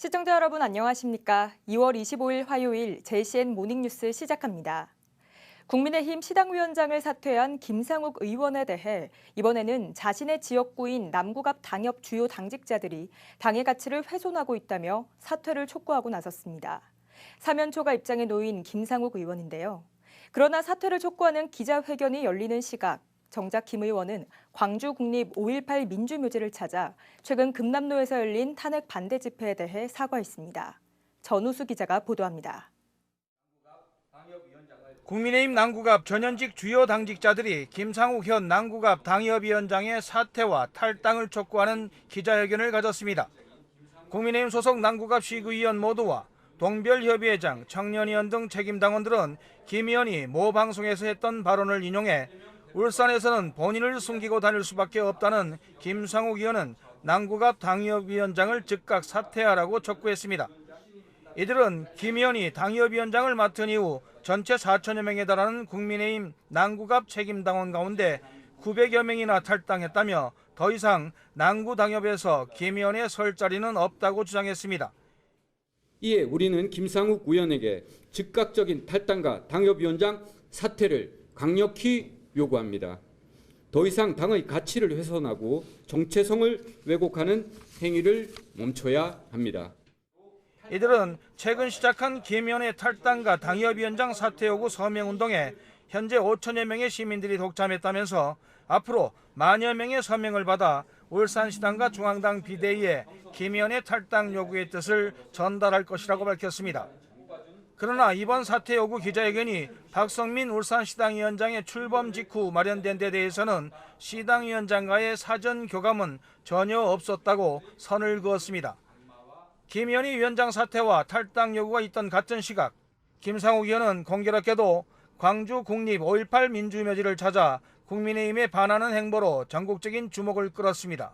시청자 여러분 안녕하십니까? 2월 25일 화요일 JCN 모닝뉴스 시작합니다. 국민의힘 시당위원장을 사퇴한 김상욱 의원에 대해 이번에는 자신의 지역구인 남구 앞 당협 주요 당직자들이 당의 가치를 훼손하고 있다며 사퇴를 촉구하고 나섰습니다. 사면초가 입장에 놓인 김상욱 의원인데요. 그러나 사퇴를 촉구하는 기자회견이 열리는 시각, 정작 김 의원은 광주 국립 5.18 민주묘지를 찾아 최근 금남로에서 열린 탄핵 반대 집회에 대해 사과했습니다. 전우수 기자가 보도합니다. 국민의힘 남구갑 전현직 주요 당직자들이 김상욱 현 남구갑 당협위원장의 사퇴와 탈당을 촉구하는 기자회견을 가졌습니다. 국민의힘 소속 남구갑 시구위원 모두와 동별협의회장, 청년위원 등 책임당원들은 김 의원이 모 방송에서 했던 발언을 인용해 울산에서는 본인을 숨기고 다닐 수밖에 없다는 김상욱 의원은 남구갑 당협위원장을 즉각 사퇴하라고 촉구했습니다. 이들은 김 의원이 당협위원장을 맡은 이후 전체 4천여 명에 달하는 국민의힘 남구갑 책임당원 가운데 900여 명이나 탈당했다며 더 이상 남구 당협에서 김 의원의 설 자리는 없다고 주장했습니다. 이에 우리는 김상욱 의원에게 즉각적인 탈당과 당협위원장 사퇴를 강력히 요구합니다. 더 이상 당의 가치를 훼손하고 정체성을 왜곡하는 행위를 멈춰야 합니다. 이들은 최근 시작한 김 의원의 탈당과 당협위원장 사퇴 요구 서명운동에 현재 5천여 명의 시민들이 동참했다면서 앞으로 만여 명의 서명을 받아 울산시당과 중앙당 비대위에 김 의원의 탈당 요구의 뜻을 전달할 것이라고 밝혔습니다. 그러나 이번 사퇴 요구 기자회견이 박성민 울산시당위원장의 출범 직후 마련된 데 대해서는 시당위원장과의 사전 교감은 전혀 없었다고 선을 그었습니다. 김 의원이 위원장 사퇴와 탈당 요구가 있던 같은 시각, 김상욱 의원은 공교롭게도 광주 국립 5.18 민주묘지를 찾아 국민의힘에 반하는 행보로 전국적인 주목을 끌었습니다.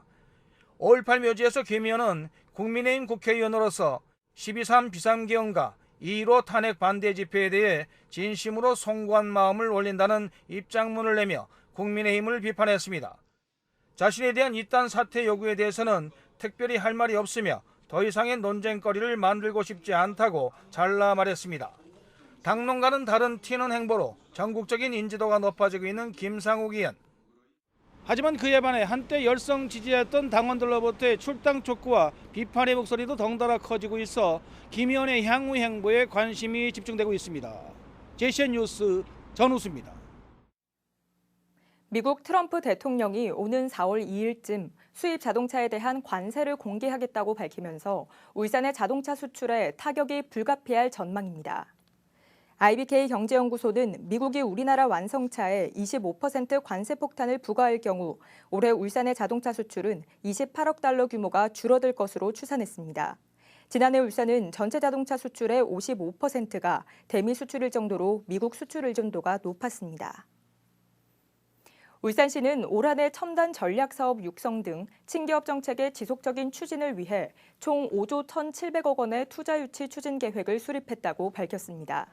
5.18 묘지에서 김 의원은 국민의힘 국회의원으로서 12.3 비상계엄과 2.15 탄핵 반대 집회에 대해 진심으로 송구한 마음을 올린다는 입장문을 내며 국민의힘을 비판했습니다. 자신에 대한 이딴 사퇴 요구에 대해서는 특별히 할 말이 없으며 더 이상의 논쟁거리를 만들고 싶지 않다고 잘라 말했습니다. 당론과는 다른 튀는 행보로 전국적인 인지도가 높아지고 있는 김상욱 의원. 하지만 그에 반해 한때 열성 지지했던 당원들로부터의 출당 촉구와 비판의 목소리도 덩달아 커지고 있어 김 의원의 향후 행보에 관심이 집중되고 있습니다. JCN 뉴스 전우수입니다. 미국 트럼프 대통령이 오는 4월 2일쯤 수입 자동차에 대한 관세를 공개하겠다고 밝히면서 울산의 자동차 수출에 타격이 불가피할 전망입니다. IBK 경제연구소는 미국이 우리나라 완성차에 25% 관세 폭탄을 부과할 경우 올해 울산의 자동차 수출은 28억 달러 규모가 줄어들 것으로 추산했습니다. 지난해 울산은 전체 자동차 수출의 55%가 대미 수출일 정도로 미국 수출 의존도가 높았습니다. 울산시는 올 한 해 첨단 전략사업 육성 등 친기업 정책의 지속적인 추진을 위해 총 5조 1,700억 원의 투자 유치 추진 계획을 수립했다고 밝혔습니다.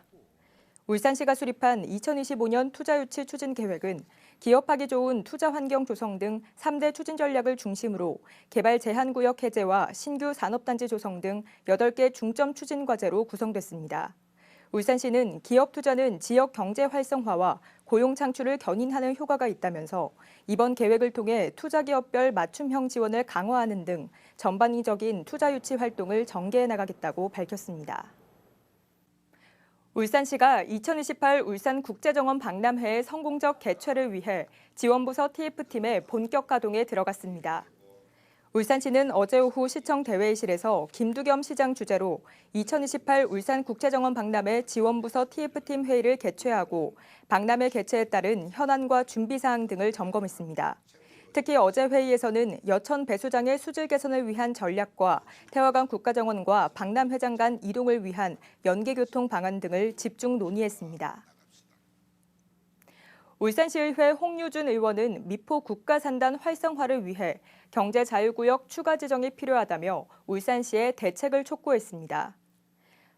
울산시가 수립한 2025년 투자 유치 추진 계획은 기업하기 좋은 투자 환경 조성 등 3대 추진 전략을 중심으로 개발 제한구역 해제와 신규 산업단지 조성 등 8개 중점 추진 과제로 구성됐습니다. 울산시는 기업 투자는 지역 경제 활성화와 고용 창출을 견인하는 효과가 있다면서 이번 계획을 통해 투자 기업별 맞춤형 지원을 강화하는 등 전반적인 투자 유치 활동을 전개해 나가겠다고 밝혔습니다. 울산시가 2028 울산국제정원 박람회의 성공적 개최를 위해 지원부서 TF팀의 본격 가동에 들어갔습니다. 울산시는 어제 오후 시청 대회의실에서 김두겸 시장 주재로 2028 울산국제정원 박람회 지원부서 TF팀 회의를 개최하고 박람회 개최에 따른 현안과 준비사항 등을 점검했습니다. 특히 어제 회의에서는 여천 배수장의 수질 개선을 위한 전략과 태화강 국가정원과 박람회장 간 이동을 위한 연계교통 방안 등을 집중 논의했습니다. 울산시의회 홍유준 의원은 미포 국가산단 활성화를 위해 경제자유구역 추가 지정이 필요하다며 울산시에 대책을 촉구했습니다.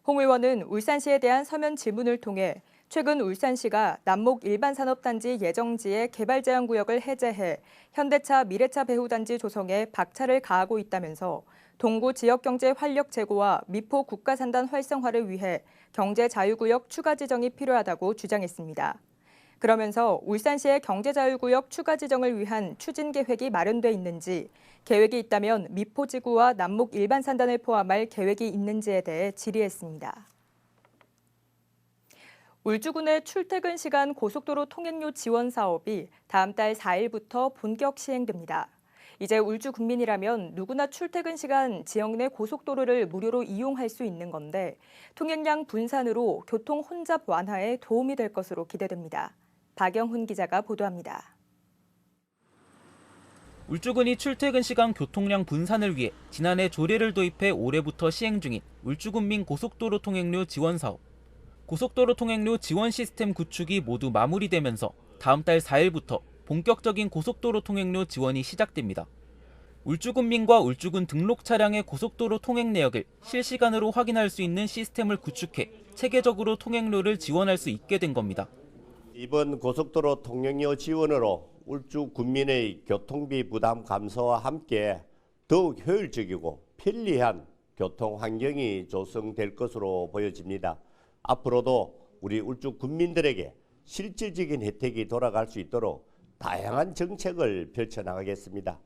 홍 의원은 울산시에 대한 서면 질문을 통해 최근 울산시가 남목 일반산업단지 예정지의 개발제한구역을 해제해 현대차, 미래차 배후단지 조성에 박차를 가하고 있다면서 동구 지역경제 활력 제고와 미포 국가산단 활성화를 위해 경제자유구역 추가 지정이 필요하다고 주장했습니다. 그러면서 울산시의 경제자유구역 추가 지정을 위한 추진 계획이 마련돼 있는지, 계획이 있다면 미포지구와 남목 일반산단을 포함할 계획이 있는지에 대해 질의했습니다. 울주군의 출퇴근 시간 고속도로 통행료 지원 사업이 다음 달 4일부터 본격 시행됩니다. 이제 울주 군민이라면 누구나 출퇴근 시간 지역 내 고속도로를 무료로 이용할 수 있는 건데 통행량 분산으로 교통 혼잡 완화에 도움이 될 것으로 기대됩니다. 박영훈 기자가 보도합니다. 울주군이 출퇴근 시간 교통량 분산을 위해 지난해 조례를 도입해 올해부터 시행 중인 울주군민 고속도로 통행료 지원 사업. 고속도로 통행료 지원 시스템 구축이 모두 마무리되면서 다음 달 4일부터 본격적인 고속도로 통행료 지원이 시작됩니다. 울주군민과 울주군 등록 차량의 고속도로 통행 내역을 실시간으로 확인할 수 있는 시스템을 구축해 체계적으로 통행료를 지원할 수 있게 된 겁니다. 이번 고속도로 통행료 지원으로 울주 군민의 교통비 부담 감소와 함께 더욱 효율적이고 편리한 교통 환경이 조성될 것으로 보여집니다. 앞으로도 우리 울주 군민들에게 실질적인 혜택이 돌아갈 수 있도록 다양한 정책을 펼쳐나가겠습니다.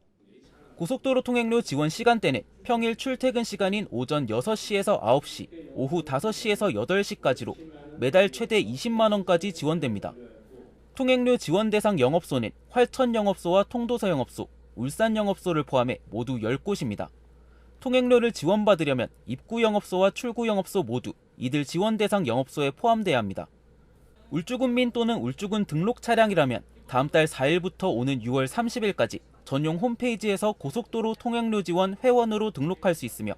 고속도로 통행료 지원 시간대는 평일 출퇴근 시간인 오전 6시에서 9시, 오후 5시에서 8시까지로 매달 최대 20만 원까지 지원됩니다. 통행료 지원 대상 영업소는 활천 영업소와 통도서 영업소, 울산 영업소를 포함해 모두 10곳입니다. 통행료를 지원받으려면 입구 영업소와 출구 영업소 모두 이들 지원 대상 영업소에 포함돼야 합니다. 울주군민 또는 울주군 등록 차량이라면 다음 달 4일부터 오는 6월 30일까지 전용 홈페이지에서 고속도로 통행료 지원 회원으로 등록할 수 있으며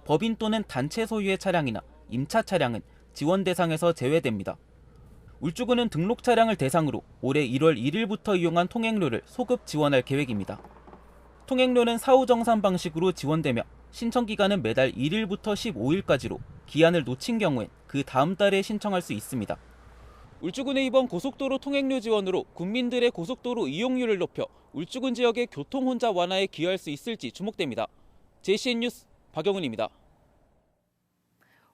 법인 또는 단체 소유의 차량이나 임차 차량은 지원 대상에서 제외됩니다. 울주군은 등록 차량을 대상으로 올해 1월 1일부터 이용한 통행료를 소급 지원할 계획입니다. 통행료는 사후정산 방식으로 지원되며 신청 기간은 매달 1일부터 15일까지로 기한을 놓친 경우엔 그 다음 달에 신청할 수 있습니다. 울주군의 이번 고속도로 통행료 지원으로 군민들의 고속도로 이용률을 높여 울주군 지역의 교통 혼잡 완화에 기여할 수 있을지 주목됩니다. JCN 뉴스 박영훈입니다.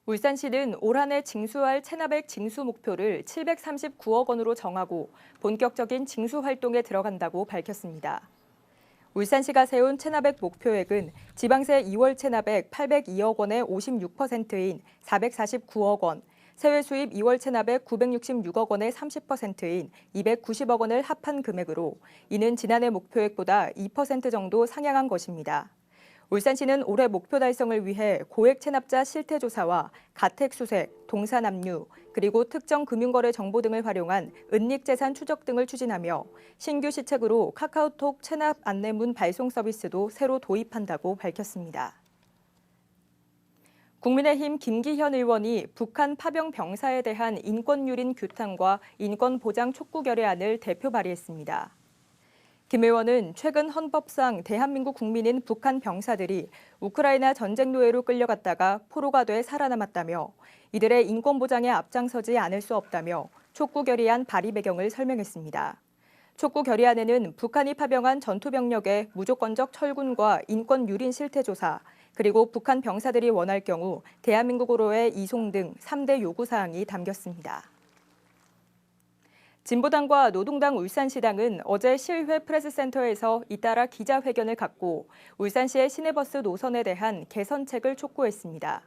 울산시는 올 한 해 징수할 체납액 징수 목표를 739억 원으로 정하고 본격적인 징수 활동에 들어간다고 밝혔습니다. 울산시가 세운 체납액 목표액은 지방세 2월 체납액 802억 원의 56%인 449억 원, 세외 수입 2월 체납액 966억 원의 30%인 290억 원을 합한 금액으로 이는 지난해 목표액보다 2% 정도 상향한 것입니다. 울산시는 올해 목표 달성을 위해 고액 체납자 실태조사와 가택수색, 동사납류, 그리고 특정 금융거래 정보 등을 활용한 은닉재산 추적 등을 추진하며 신규 시책으로 카카오톡 체납 안내문 발송 서비스도 새로 도입한다고 밝혔습니다. 국민의힘 김기현 의원이 북한 파병 병사에 대한 인권유린 규탄과 인권보장 촉구 결의안을 대표 발의했습니다. 김 의원은 최근 헌법상 대한민국 국민인 북한 병사들이 우크라이나 전쟁 노예로 끌려갔다가 포로가 돼 살아남았다며 이들의 인권 보장에 앞장서지 않을 수 없다며 촉구 결의안 발의 배경을 설명했습니다. 촉구 결의안에는 북한이 파병한 전투병력의 무조건적 철군과 인권 유린 실태 조사, 그리고 북한 병사들이 원할 경우 대한민국으로의 이송 등 3대 요구사항이 담겼습니다. 진보당과 노동당 울산시당은 어제 시의회 프레스센터에서 잇따라 기자회견을 갖고 울산시의 시내버스 노선에 대한 개선책을 촉구했습니다.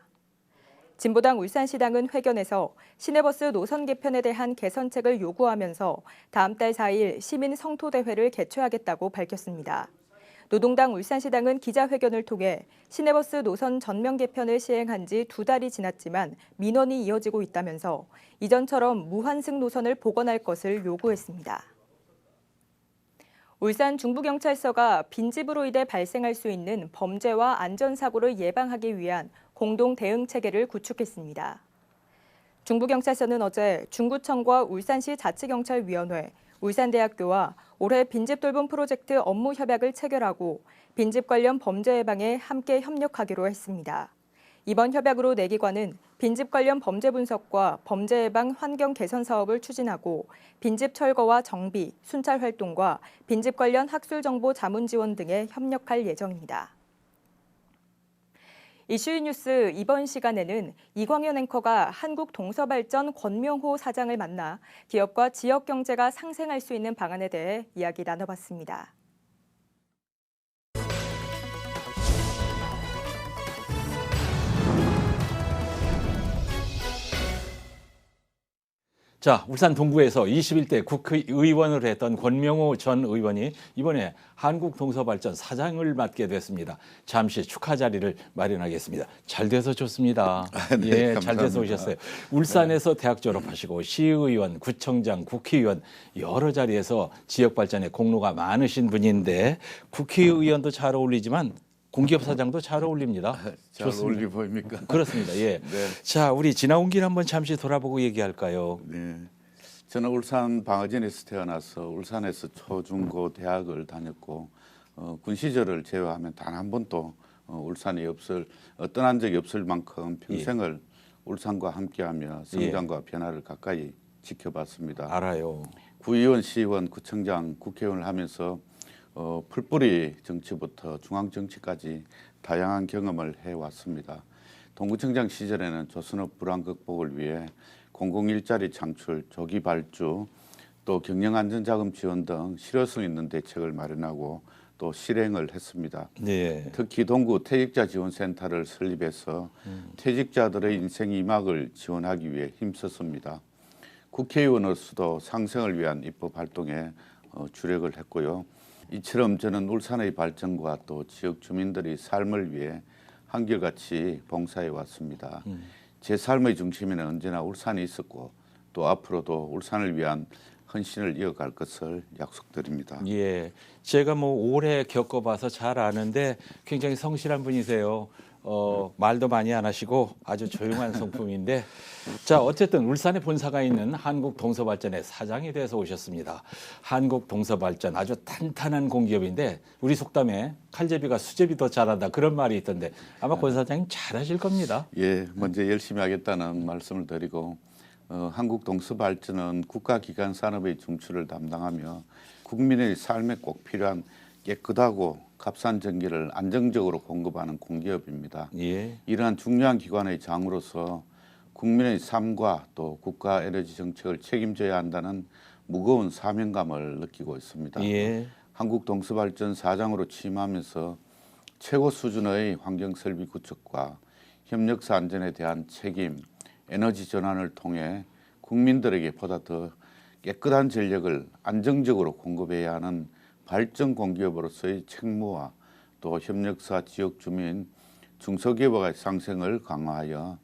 진보당 울산시당은 회견에서 시내버스 노선 개편에 대한 개선책을 요구하면서 다음 달 4일 시민 성토대회를 개최하겠다고 밝혔습니다. 노동당 울산시당은 기자회견을 통해 시내버스 노선 전면 개편을 시행한 지 2달이 지났지만 민원이 이어지고 있다면서 이전처럼 무환승 노선을 복원할 것을 요구했습니다. 울산 중부경찰서가 빈집으로 인해 발생할 수 있는 범죄와 안전사고를 예방하기 위한 공동 대응 체계를 구축했습니다. 중부경찰서는 어제 중구청과 울산시 자치경찰위원회, 울산대학교와 올해 빈집 돌봄 프로젝트 업무 협약을 체결하고 빈집 관련 범죄 예방에 함께 협력하기로 했습니다. 이번 협약으로 네 기관은 빈집 관련 범죄 분석과 범죄 예방 환경 개선 사업을 추진하고 빈집 철거와 정비, 순찰 활동과 빈집 관련 학술 정보 자문 지원 등에 협력할 예정입니다. 이슈인 뉴스 이번 시간에는 이광현 앵커가 한국동서발전 권명호 사장을 만나 기업과 지역 경제가 상생할 수 있는 방안에 대해 이야기 나눠봤습니다. 자, 울산 동구에서 21대 국회의원을 했던 권명호 전 의원이 이번에 한국동서발전 사장을 맡게 됐습니다. 잠시 축하 자리를 마련하겠습니다. 잘 돼서 좋습니다. 네, 예, 감사합니다. 잘 돼서 오셨어요. 울산에서 대학 졸업하시고 시의원, 구청장, 국회의원 여러 자리에서 지역 발전에 공로가 많으신 분인데 국회의원도 잘 어울리지만 공기업 사장도 잘 어울립니다. 잘 어울리 보입니까? 그렇습니다. 예. 네. 자, 우리 지나온 길 한번 잠시 돌아보고 얘기할까요? 네. 저는 울산 방어진에서 태어나서 울산에서 초중고 대학을 다녔고 군 시절을 제외하면 단 한 번도 울산이 떠난 적이 없을 만큼 평생을 울산과 함께하며 성장과 변화를 가까이 지켜봤습니다. 알아요. 구의원, 시의원, 구청장, 국회의원을 하면서 풀뿌리 정치부터 중앙 정치까지 다양한 경험을 해왔습니다. 동구청장 시절에는 조선업 불황 극복을 위해 공공일자리 창출, 조기 발주, 또 경영안전자금 지원 등 실효성 있는 대책을 마련하고 또 실행을 했습니다. 네. 특히 동구 퇴직자 지원센터를 설립해서 퇴직자들의 인생 2막을 지원하기 위해 힘썼습니다. 국회의원으로서도 상생을 위한 입법 활동에 주력을 했고요. 이처럼 저는 울산의 발전과 또 지역 주민들의 삶을 위해 한결같이 봉사해 왔습니다. 제 삶의 중심에는 언제나 울산이 있었고 또 앞으로도 울산을 위한 헌신을 이어갈 것을 약속드립니다. 예, 제가 뭐 오래 겪어봐서 잘 아는데 굉장히 성실한 분이세요. 말도 많이 안 하시고 아주 조용한 성품인데 자, 어쨌든 울산에 본사가 있는 한국동서발전의 사장이 돼서 오셨습니다. 한국동서발전 아주 탄탄한 공기업인데 우리 속담에 칼제비가 수제비 더 잘한다 그런 말이 있던데 아마 권 사장님 잘하실 겁니다. 예, 먼저 열심히 하겠다는 말씀을 드리고 한국동서발전은 국가기관 산업의 중추를 담당하며 국민의 삶에 꼭 필요한 깨끗하고 값싼 전기를 안정적으로 공급하는 공기업입니다. 예. 이러한 중요한 기관의 장으로서 국민의 삶과 또 국가 에너지 정책을 책임져야 한다는 무거운 사명감을 느끼고 있습니다. 예. 한국동서발전 사장으로 취임하면서 최고 수준의 환경설비 구축과 협력사 안전에 대한 책임, 에너지 전환을 통해 국민들에게 보다 더 깨끗한 전력을 안정적으로 공급해야 하는 발전 공기업으로서의 책무와 또 협력사 지역 주민, 중소기업의 상생을 강화하여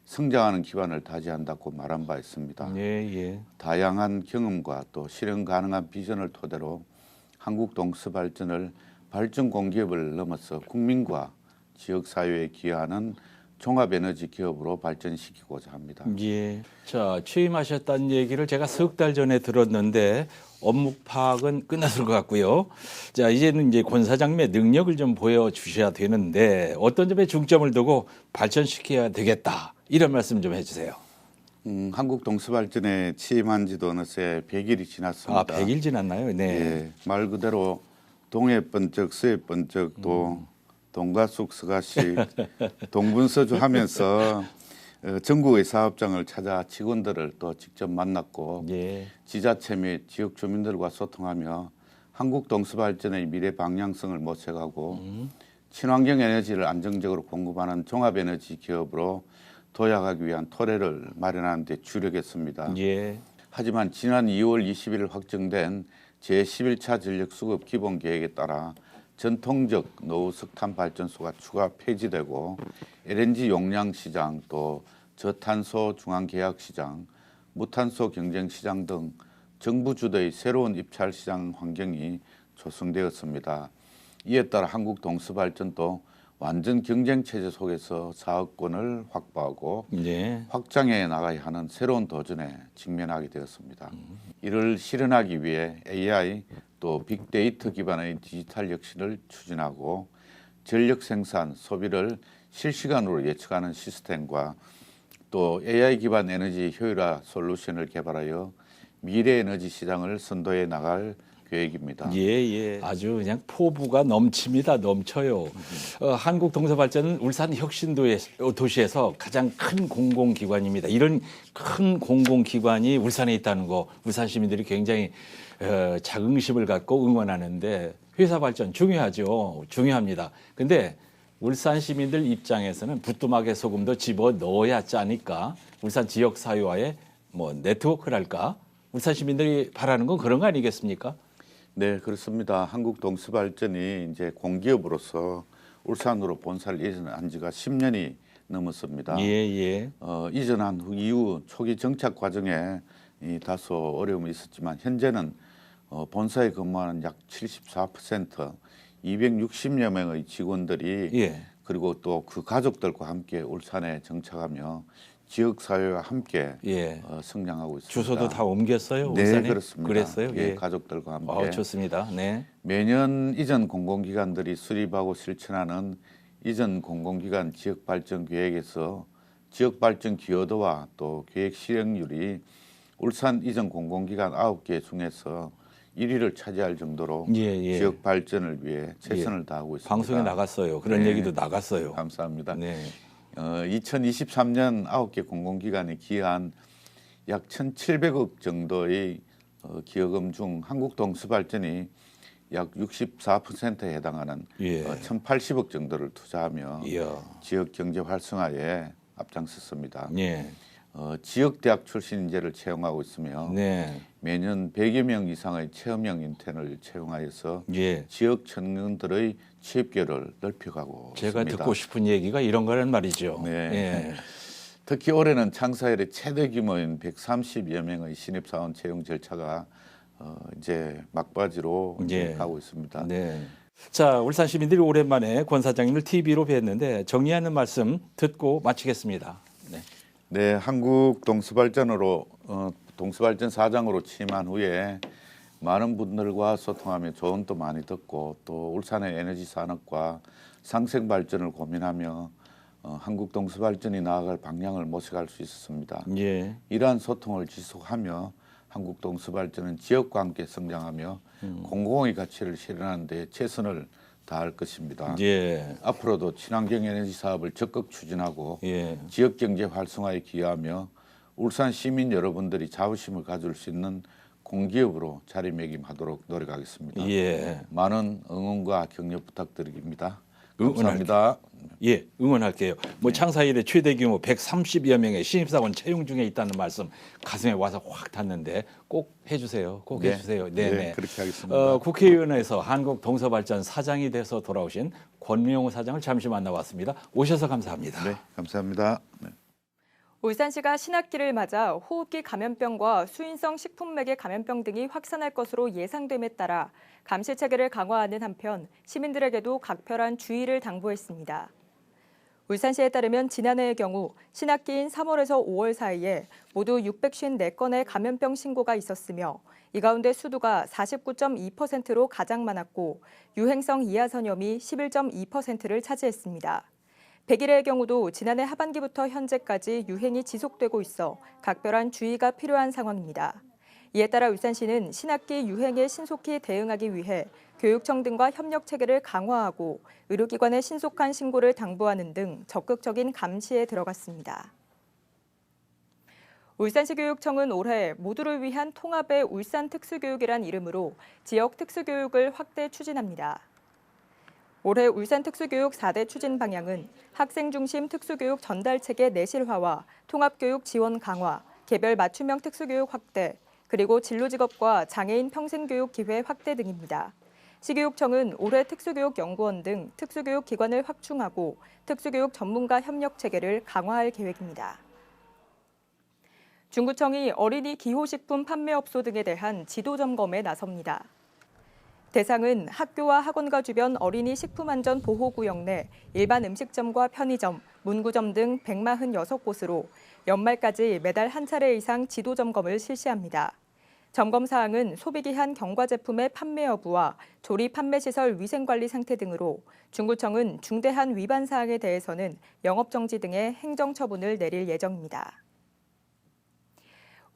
성장하는 기반을 다지한다고 말한 바 있습니다. 예, 예. 다양한 경험과 또 실현 가능한 비전을 토대로 한국동서발전을 발전 공기업을 넘어서 국민과 지역사회에 기여하는 종합에너지 기업으로 발전시키고자 합니다. 예. 자, 취임하셨다는 얘기를 제가 석 달 전에 들었는데 업무 파악은 끝났을 것 같고요. 자, 이제는 이제 권 사장님의 능력을 좀 보여주셔야 되는데 어떤 점에 중점을 두고 발전시켜야 되겠다. 이런 말씀 좀 해주세요. 한국동서발전에 취임한 지도 어느새 100일이 지났습니다. 아, 100일 지났나요? 네. 예, 말 그대로 동해 번쩍 서해 번쩍 또 동가숙 서가식 동분서주 하면서 전국의 사업장을 찾아 직원들을 또 직접 만났고 예. 지자체 및 지역 주민들과 소통하며 한국동서발전의 미래 방향성을 모색하고 친환경 에너지를 안정적으로 공급하는 종합에너지 기업으로 도약하기 위한 토대를 마련하는 데 주력했습니다. 예. 하지만 지난 2월 20일 확정된 제11차 전력수급 기본계획에 따라 전통적 노후 석탄 발전소가 추가 폐지되고 LNG 용량 시장 또 저탄소 중앙 계약 시장, 무탄소 경쟁 시장 등 정부 주도의 새로운 입찰 시장 환경이 조성되었습니다. 이에 따라 한국동서발전도 완전 경쟁 체제 속에서 사업권을 확보하고 네. 확장해 나가야 하는 새로운 도전에 직면하게 되었습니다. 이를 실현하기 위해 AI 또 빅데이터 기반의 디지털 혁신을 추진하고 전력 생산, 소비를 실시간으로 예측하는 시스템과 또 AI 기반 에너지 효율화 솔루션을 개발하여 미래 에너지 시장을 선도해 나갈 계획입니다. 예. 아주 그냥 포부가 넘칩니다. 넘쳐요. 한국동서발전은 울산 혁신도시에서 가장 큰 공공기관입니다. 이런 큰 공공기관이 울산에 있다는 거 울산 시민들이 굉장히 자긍심을 갖고 응원하는데 회사 발전 중요하죠. 중요합니다. 근데 울산 시민들 입장에서는 부뚜막에 소금 더 집어 넣어야 짜니까 울산 지역 사회와의 뭐 네트워크랄까? 울산 시민들이 바라는 건 그런 거 아니겠습니까? 네, 그렇습니다. 한국동서발전이 이제 공기업으로서 울산으로 본사를 이전한 지가 10년이 넘었습니다. 예. 이전한 이후 초기 정착 과정에 다소 어려움이 있었지만 현재는 본사에 근무하는 약 74%, 260여 명의 직원들이 예. 그리고 또 그 가족들과 함께 울산에 정착하며 지역 사회와 함께 예. 성장하고 있습니다. 주소도 다 옮겼어요. 네, 울산에? 그렇습니다. 그랬어요. 예, 가족들과 함께. 좋습니다. 네. 매년 이전 공공기관들이 수립하고 실천하는 이전 공공기관 지역발전 계획에서 지역발전 기여도와 또 계획 실행률이 울산 이전 공공기관 9개 중에서 1위를 차지할 정도로 예. 지역 발전을 위해 최선을 다하고 있습니다. 방송에 나갔어요. 그런 네. 얘기도 나갔어요. 감사합니다. 네. 2023년 9개 공공기관이 기여한 약 1,700억 정도의 기여금 중 한국동서발전이 약 64%에 해당하는 예. 1,080억 정도를 투자하며 이야. 지역 경제 활성화에 앞장섰습니다. 예. 지역 대학 출신 인재를 채용하고 있으며 네. 매년 100여 명 이상의 체험형 인턴을 채용하여서 예. 지역 청년들의 취업기회를 넓혀가고 제가 있습니다. 듣고 싶은 얘기가 이런 거란 말이죠. 네. 예. 특히 올해는 창사 이래 최대 규모인 130여 명의 신입사원 채용 절차가 이제 막바지로 예. 가고 있습니다. 네. 자, 울산 시민들이 오랜만에 권 사장님을 TV로 뵀는데 정리하는 말씀 듣고 마치겠습니다. 네. 네, 한국 동서발전으로 동서발전 사장으로 취임한 후에 많은 분들과 소통하며 조언도 많이 듣고 또 울산의 에너지 산업과 상생 발전을 고민하며 한국 동서발전이 나아갈 방향을 모색할 수 있었습니다. 예. 이러한 소통을 지속하며 한국 동서발전은 지역과 함께 성장하며 공공의 가치를 실현하는 데 최선을 다할 것입니다. 예. 앞으로도 친환경 에너지 사업을 적극 추진하고 예. 지역 경제 활성화에 기여하며 울산 시민 여러분들이 자부심을 가질 수 있는 공기업으로 자리매김하도록 노력하겠습니다. 예. 많은 응원과 격려 부탁드립니다. 응원할게요. 감사합니다. 예, 응원할게요. 뭐 창사 이래 최대 규모 130여 명의 신입사원 채용 중에 있다는 말씀 가슴에 와서 확 닿는데 꼭 해주세요. 꼭 네. 해주세요. 네, 네네. 그렇게 하겠습니다. 국회의원에서 한국동서발전 사장이 돼서 돌아오신 권명우 사장을 잠시 만나봤습니다. 오셔서 감사합니다. 네, 감사합니다. 네. 울산시가 신학기를 맞아 호흡기 감염병과 수인성 식품맥의 감염병 등이 확산할 것으로 예상됨에 따라 감시 체계를 강화하는 한편 시민들에게도 각별한 주의를 당부했습니다. 울산시에 따르면 지난해의 경우 신학기인 3월에서 5월 사이에 모두 654건의 감염병 신고가 있었으며 이 가운데 수두가 49.2%로 가장 많았고 유행성 이하선염이 11.2%를 차지했습니다. 100일의 경우도 지난해 하반기부터 현재까지 유행이 지속되고 있어 각별한 주의가 필요한 상황입니다. 이에 따라 울산시는 신학기 유행에 신속히 대응하기 위해 교육청 등과 협력 체계를 강화하고 의료기관의 신속한 신고를 당부하는 등 적극적인 감시에 들어갔습니다. 울산시 교육청은 올해 모두를 위한 통합의 울산 특수교육이란 이름으로 지역 특수교육을 확대 추진합니다. 올해 울산 특수교육 4대 추진 방향은 학생 중심 특수교육 전달체계 내실화와 통합교육 지원 강화, 개별 맞춤형 특수교육 확대, 그리고 진로직업과 장애인 평생교육 기회 확대 등입니다. 시교육청은 올해 특수교육연구원 등 특수교육 기관을 확충하고 특수교육 전문가 협력 체계를 강화할 계획입니다. 중구청이 어린이 기호식품 판매업소 등에 대한 지도 점검에 나섭니다. 대상은 학교와 학원가 주변 어린이 식품안전보호구역 내 일반 음식점과 편의점, 문구점 등 146곳으로 연말까지 매달 한 차례 이상 지도 점검을 실시합니다. 점검 사항은 소비기한 경과 제품의 판매 여부와 조리 판매 시설 위생관리 상태 등으로 중구청은 중대한 위반 사항에 대해서는 영업정지 등의 행정처분을 내릴 예정입니다.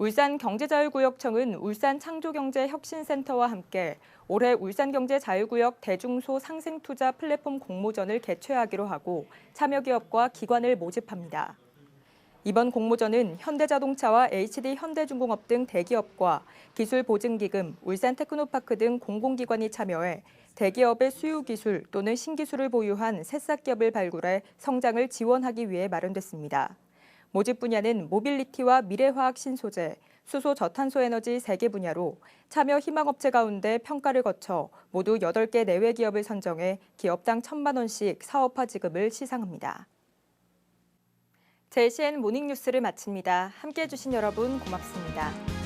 울산경제자유구역청은 울산창조경제혁신센터와 함께 올해 울산경제자유구역 대중소 상생투자 플랫폼 공모전을 개최하기로 하고 참여기업과 기관을 모집합니다. 이번 공모전은 현대자동차와 HD 현대중공업 등 대기업과 기술보증기금, 울산테크노파크 등 공공기관이 참여해 대기업의 수요기술 또는 신기술을 보유한 새싹기업을 발굴해 성장을 지원하기 위해 마련됐습니다. 모집 분야는 모빌리티와 미래화학 신소재, 수소 저탄소 에너지 3개 분야로 참여 희망업체 가운데 평가를 거쳐 모두 8개 내외 기업을 선정해 기업당 1,000만 원씩 사업화 지급을 시상합니다. JCN 모닝뉴스를 마칩니다. 함께해 주신 여러분 고맙습니다.